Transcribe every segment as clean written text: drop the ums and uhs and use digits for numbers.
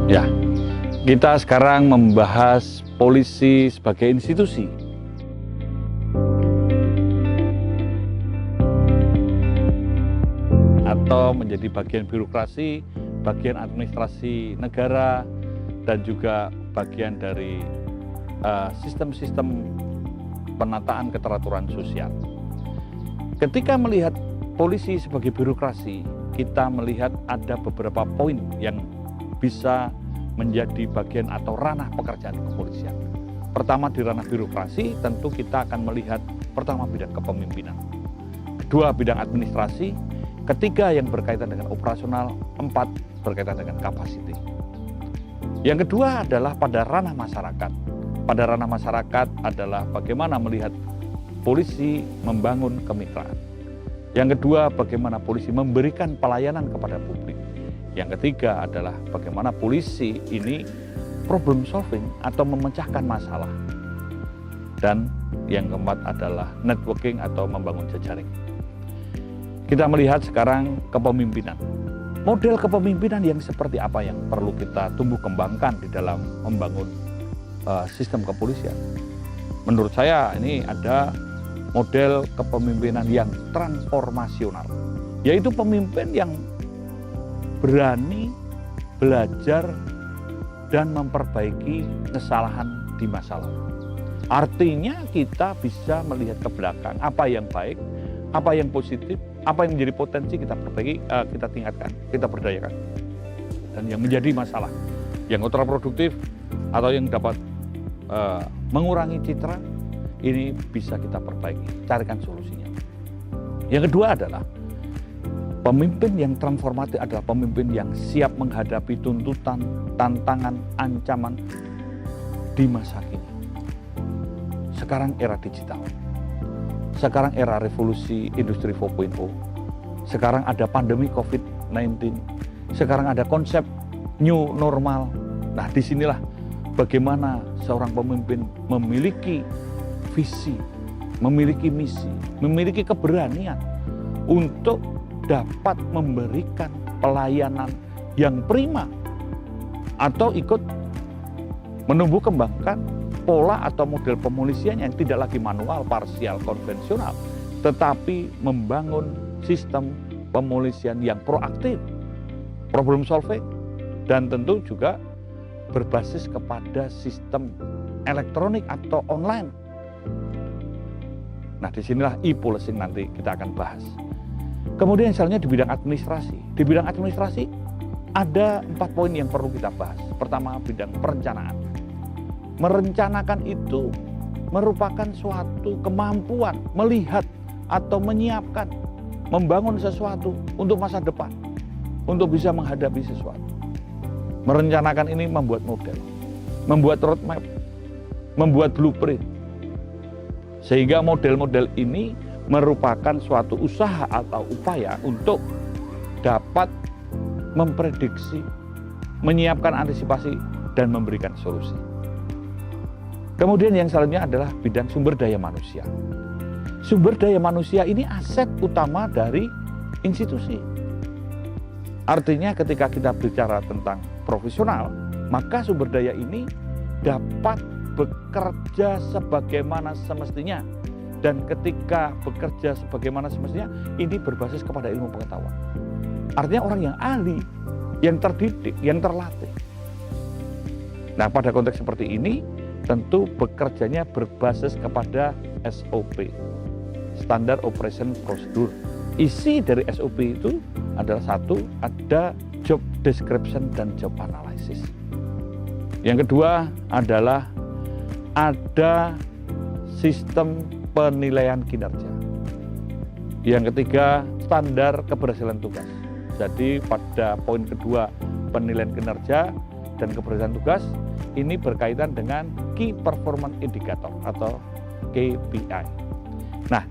Ya, kita sekarang membahas polisi sebagai institusi. Atau menjadi bagian birokrasi, bagian administrasi negara, dan juga bagian dari sistem-sistem penataan keteraturan sosial. Ketika melihat polisi sebagai birokrasi, kita melihat ada beberapa poin yang bisa menjadi bagian atau ranah pekerjaan kepolisian. Pertama, di ranah birokrasi tentu kita akan melihat pertama bidang kepemimpinan, kedua bidang administrasi, ketiga yang berkaitan dengan operasional, empat berkaitan dengan kapasiti. Yang kedua adalah pada ranah masyarakat. Pada ranah masyarakat adalah bagaimana melihat polisi membangun kemitraan. Yang kedua, bagaimana polisi memberikan pelayanan kepada publik. Yang ketiga adalah bagaimana polisi ini problem solving atau memecahkan masalah. Dan yang keempat adalah networking atau membangun jejaring. Kita melihat sekarang kepemimpinan. Model kepemimpinan yang seperti apa yang perlu kita tumbuh kembangkan di dalam membangun sistem kepolisian. Menurut saya ini ada model kepemimpinan yang transformasional, yaitu pemimpin yang berani belajar dan memperbaiki kesalahan di masa lalu. Artinya kita bisa melihat ke belakang apa yang baik, apa yang positif, apa yang menjadi potensi kita perbaiki, kita tingkatkan, kita berdayakan. Dan yang menjadi masalah, yang kontraproduktif atau yang dapat mengurangi citra, ini bisa kita perbaiki, carikan solusinya. Yang kedua adalah pemimpin yang transformatif adalah pemimpin yang siap menghadapi tuntutan, tantangan, ancaman di masa kini. Sekarang era digital. Sekarang era revolusi industri 4.0. Sekarang ada pandemi COVID-19. Sekarang ada konsep new normal. Nah, disinilah bagaimana seorang pemimpin memiliki visi, memiliki misi, memiliki keberanian untuk dapat memberikan pelayanan yang prima atau ikut menumbuh kembangkan pola atau model pemolisian yang tidak lagi manual, parsial, konvensional, tetapi membangun sistem pemolisian yang proaktif, problem solving, dan tentu juga berbasis kepada sistem elektronik atau online. Nah, disinilah e-policing nanti kita akan bahas. Kemudian misalnya di bidang administrasi. Di bidang administrasi ada 4 poin yang perlu kita bahas. Pertama, bidang perencanaan. Merencanakan itu merupakan suatu kemampuan melihat atau menyiapkan, membangun sesuatu untuk masa depan, untuk bisa menghadapi sesuatu. Merencanakan ini membuat model, membuat roadmap, membuat blueprint. Sehingga model-model ini merupakan suatu usaha atau upaya untuk dapat memprediksi, menyiapkan antisipasi, dan memberikan solusi. Kemudian yang selanjutnya adalah bidang sumber daya manusia. Sumber daya manusia ini aset utama dari institusi. Artinya ketika kita bicara tentang profesional, maka sumber daya ini dapat bekerja sebagaimana semestinya. Dan ketika bekerja sebagaimana semestinya, ini berbasis kepada ilmu pengetahuan. Artinya orang yang ahli, yang terdidik, yang terlatih. Nah, pada konteks seperti ini, tentu bekerjanya berbasis kepada SOP, Standard Operation Procedure. Isi dari SOP itu adalah satu, ada job description dan job analysis. Yang kedua adalah ada sistem penilaian kinerja. Yang ketiga, standar keberhasilan tugas. Jadi pada poin kedua, penilaian kinerja dan keberhasilan tugas, ini berkaitan dengan Key Performance Indicator atau KPI. Nah,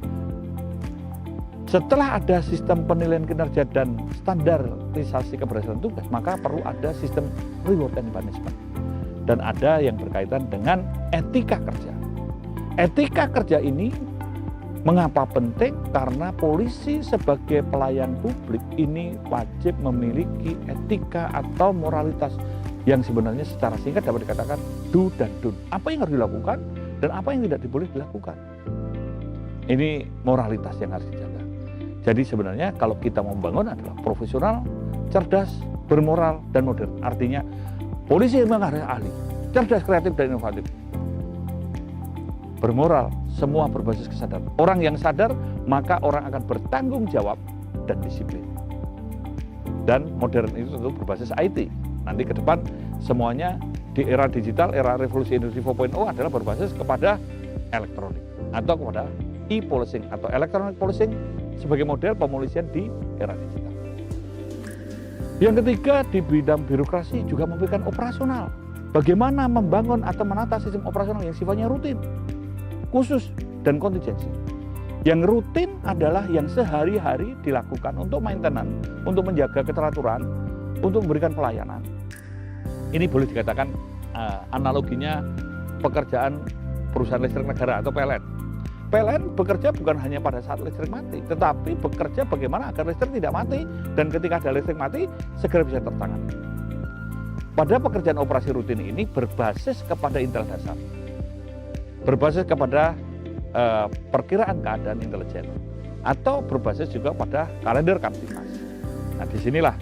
setelah ada sistem penilaian kinerja dan standarisasi keberhasilan tugas, maka perlu ada sistem reward and punishment. Dan ada yang berkaitan dengan etika kerja. Etika kerja ini mengapa penting? Karena polisi sebagai pelayan publik ini wajib memiliki etika atau moralitas yang sebenarnya secara singkat dapat dikatakan do dan don't. Apa yang harus dilakukan dan apa yang tidak boleh dilakukan. Ini moralitas yang harus dijaga. Jadi sebenarnya kalau kita membangun adalah profesional, cerdas, bermoral, dan modern. Artinya polisi memang harus ahli, cerdas, kreatif, dan inovatif. Bermoral, semua berbasis kesadaran. Orang yang sadar, maka orang akan bertanggung jawab dan disiplin. Dan modern itu tentu berbasis IT. Nanti ke depan semuanya di era digital, era revolusi industri 4.0 adalah berbasis kepada elektronik atau kepada e-policing atau electronic policing sebagai model pemolisian di era digital. Yang ketiga, di bidang birokrasi juga memberikan operasional. Bagaimana membangun atau menata sistem operasional yang sifatnya rutin, khusus, dan kontingensi. Yang rutin adalah yang sehari-hari dilakukan untuk maintenance, untuk menjaga keteraturan, untuk memberikan pelayanan. Ini boleh dikatakan analoginya pekerjaan perusahaan listrik negara atau PLN. PLN bekerja bukan hanya pada saat listrik mati, tetapi bekerja bagaimana agar listrik tidak mati, dan ketika ada listrik mati, segera bisa tertangani. Pada pekerjaan operasi rutin ini berbasis kepada intel dasar, berbasis kepada perkiraan keadaan intelijen, atau berbasis juga pada kalender kamtipmas. Nah, disinilah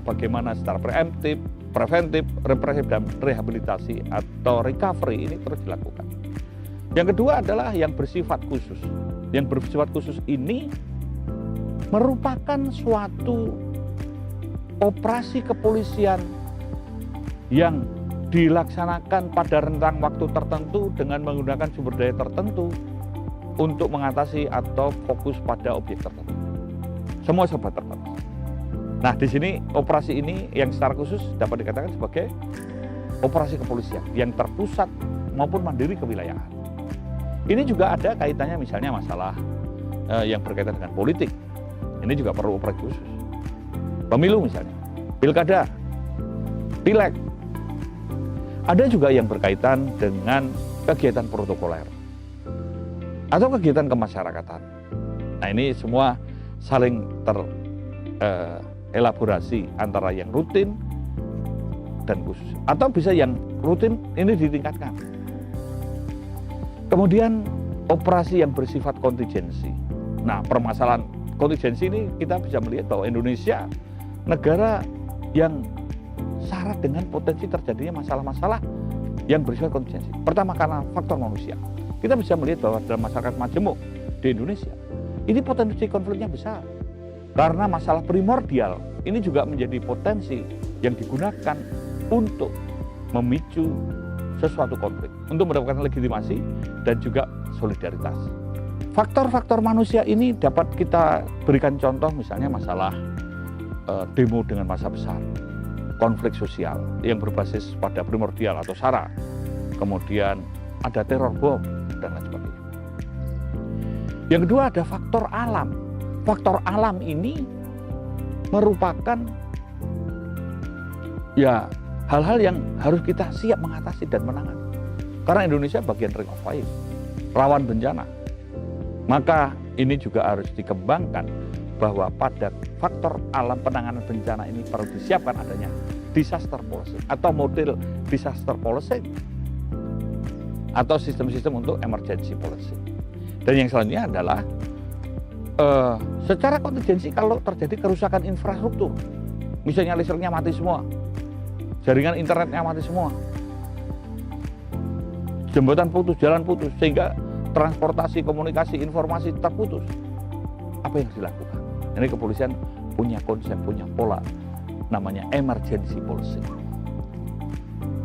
bagaimana secara preventif, represif, dan rehabilitasi atau recovery ini terus dilakukan. Yang kedua adalah yang bersifat khusus. Yang bersifat khusus ini merupakan suatu operasi kepolisian yang dilaksanakan pada rentang waktu tertentu dengan menggunakan sumber daya tertentu untuk mengatasi atau fokus pada objek tertentu. Semua serba terbatas. Nah, di sini operasi ini yang secara khusus dapat dikatakan sebagai operasi kepolisian yang terpusat maupun mandiri kewilayahan. Ini juga ada kaitannya misalnya masalah yang berkaitan dengan politik. Ini juga perlu operasi khusus. Pemilu misalnya, pilkada, pileg. Ada juga yang berkaitan dengan kegiatan protokoler atau kegiatan kemasyarakatan. Nah, ini semua saling elaborasi antara yang rutin dan khusus, atau bisa yang rutin ini ditingkatkan. Kemudian operasi yang bersifat kontingensi. Nah, permasalahan kontingensi ini kita bisa melihat bahwa Indonesia negara yang syarat dengan potensi terjadinya masalah-masalah yang bersifat kontingensi. Pertama, karena faktor manusia. Kita bisa melihat bahwa dalam masyarakat majemuk di Indonesia ini potensi konfliknya besar. Karena masalah primordial ini juga menjadi potensi yang digunakan untuk memicu sesuatu konflik, untuk mendapatkan legitimasi dan juga solidaritas. Faktor-faktor manusia ini dapat kita berikan contoh, misalnya masalah demo dengan massa besar, konflik sosial yang berbasis pada primordial atau SARA, kemudian ada teror bom, dan lain sebagainya. Yang kedua ada faktor alam. Faktor alam ini merupakan ya hal-hal yang harus kita siap mengatasi dan menangani. Karena Indonesia bagian ring of fire, rawan bencana. Maka ini juga harus dikembangkan bahwa pada faktor alam penanganan bencana ini perlu disiapkan adanya disaster policy atau model disaster policy atau sistem-sistem untuk emergency policy. Dan yang selanjutnya adalah secara kontingensi kalau terjadi kerusakan infrastruktur, misalnya listriknya mati semua, jaringan internetnya mati semua, jembatan putus, jalan putus, sehingga transportasi, komunikasi, informasi terputus. Apa yang harus dilakukan? Ini kepolisian punya konsep, punya pola, namanya emergency policy.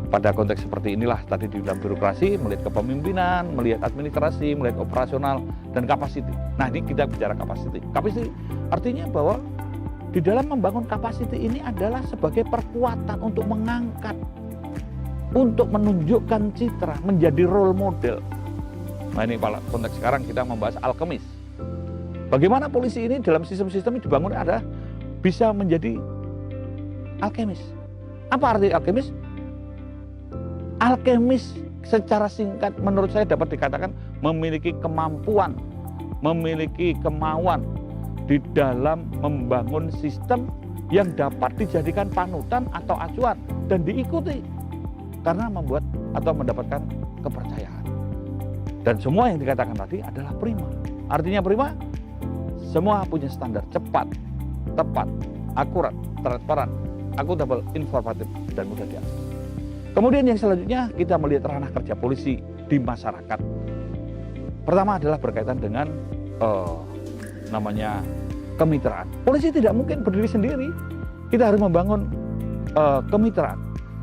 Pada konteks seperti inilah tadi di dalam birokrasi, melihat kepemimpinan, melihat administrasi, melihat operasional, dan capacity. Nah, ini kita bicara capacity. Capacity artinya bahwa di dalam membangun capacity ini adalah sebagai perkuatan untuk mengangkat, untuk menunjukkan citra, menjadi role model. Nah, ini pada konteks sekarang kita membahas alkemis. Bagaimana polisi ini dalam sistem-sistem ini dibangun adalah bisa menjadi alkemis. Apa arti alkemis? Alkemis secara singkat menurut saya dapat dikatakan memiliki kemampuan, memiliki kemauan di dalam membangun sistem yang dapat dijadikan panutan atau acuan dan diikuti karena membuat atau mendapatkan kepercayaan. Dan semua yang dikatakan tadi adalah prima. Artinya prima, semua punya standar cepat, tepat, akurat, transparan, akuntabel, informatif, dan mudah diakses. Kemudian yang selanjutnya kita melihat ranah kerja polisi di masyarakat. Pertama adalah berkaitan dengan namanya kemitraan. Polisi tidak mungkin berdiri sendiri. Kita harus membangun kemitraan.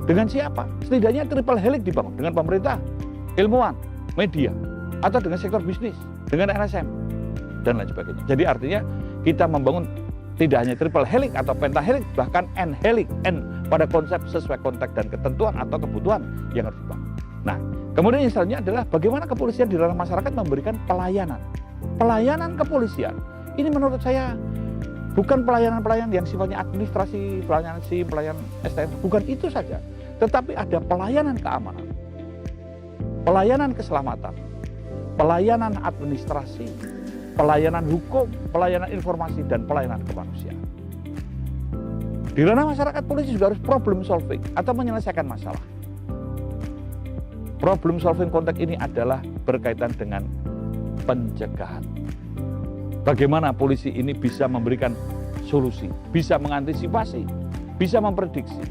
Dengan siapa? Setidaknya triple helix dibangun dengan pemerintah, ilmuwan, media, atau dengan sektor bisnis, dengan LSM, dan lain sebagainya. Jadi artinya kita membangun tidak hanya triple helix atau pentahelix, bahkan N helix, N pada konsep sesuai konteks dan ketentuan atau kebutuhan yang harus dibangun. Nah, kemudian yang selanjutnya adalah bagaimana kepolisian di dalam masyarakat memberikan pelayanan. Pelayanan kepolisian ini menurut saya bukan pelayanan-pelayanan yang sifatnya administrasi, pelayanan SIM, pelayanan STM, bukan itu saja. Tetapi ada pelayanan keamanan, pelayanan keselamatan, pelayanan administrasi, pelayanan hukum, pelayanan informasi, dan pelayanan kemanusiaan. Di ranah masyarakat, polisi juga harus problem solving atau menyelesaikan masalah. Problem solving konteks ini adalah berkaitan dengan pencegahan. Bagaimana polisi ini bisa memberikan solusi, bisa mengantisipasi, bisa memprediksi.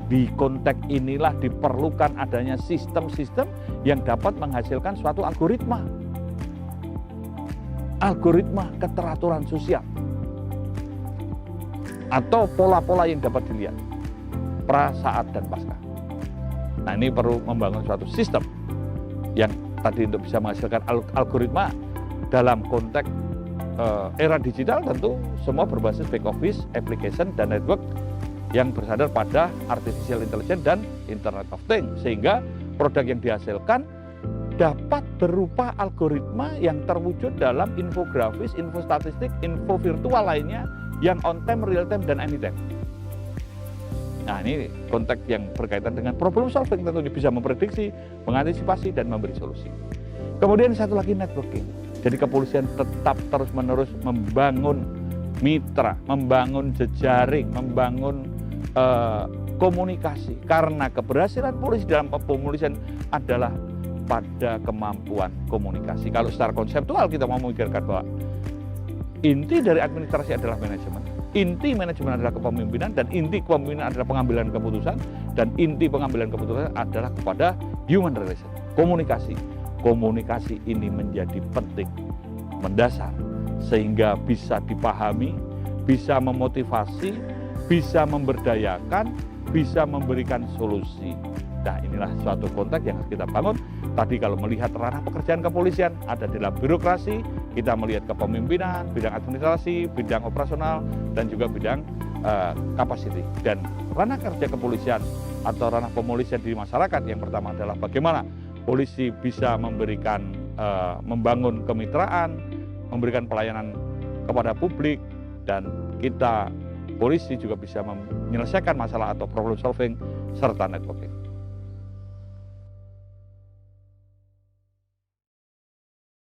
Di konteks inilah diperlukan adanya sistem-sistem yang dapat menghasilkan suatu algoritma. Algoritma keteraturan sosial. Atau pola-pola yang dapat dilihat pra, saat, dan pasca. Nah, ini perlu membangun suatu sistem yang tadi untuk bisa menghasilkan algoritma dalam konteks era digital. Tentu semua berbasis back office, application, dan network yang bersandar pada artificial intelligence dan Internet of Things, sehingga produk yang dihasilkan dapat berupa algoritma yang terwujud dalam infografis, info statistik, info virtual lainnya yang on time, real time, dan anytime. Nah, ini konteks yang berkaitan dengan problem solving, tentunya bisa memprediksi, mengantisipasi, dan memberi solusi. Kemudian satu lagi networking. Jadi kepolisian tetap terus-menerus membangun mitra, membangun jejaring, membangun komunikasi. Karena keberhasilan polisi dalam pemulihan adalah pada kemampuan komunikasi. Kalau secara konseptual kita mau memikirkan bahwa inti dari administrasi adalah manajemen, inti manajemen adalah kepemimpinan, dan inti kepemimpinan adalah pengambilan keputusan, dan inti pengambilan keputusan adalah kepada human relation, komunikasi. Komunikasi ini menjadi penting, mendasar, sehingga bisa dipahami, bisa memotivasi, bisa memberdayakan, bisa memberikan solusi. Nah, inilah suatu konteks yang harus kita bangun. Tadi kalau melihat ranah pekerjaan kepolisian, ada dalam birokrasi, kita melihat kepemimpinan, bidang administrasi, bidang operasional, dan juga bidang kapasiti. Dan ranah kerja kepolisian atau ranah pemulihan di masyarakat yang pertama adalah bagaimana polisi bisa memberikan, membangun kemitraan, memberikan pelayanan kepada publik, dan kita polisi juga bisa menyelesaikan masalah atau problem solving serta networking.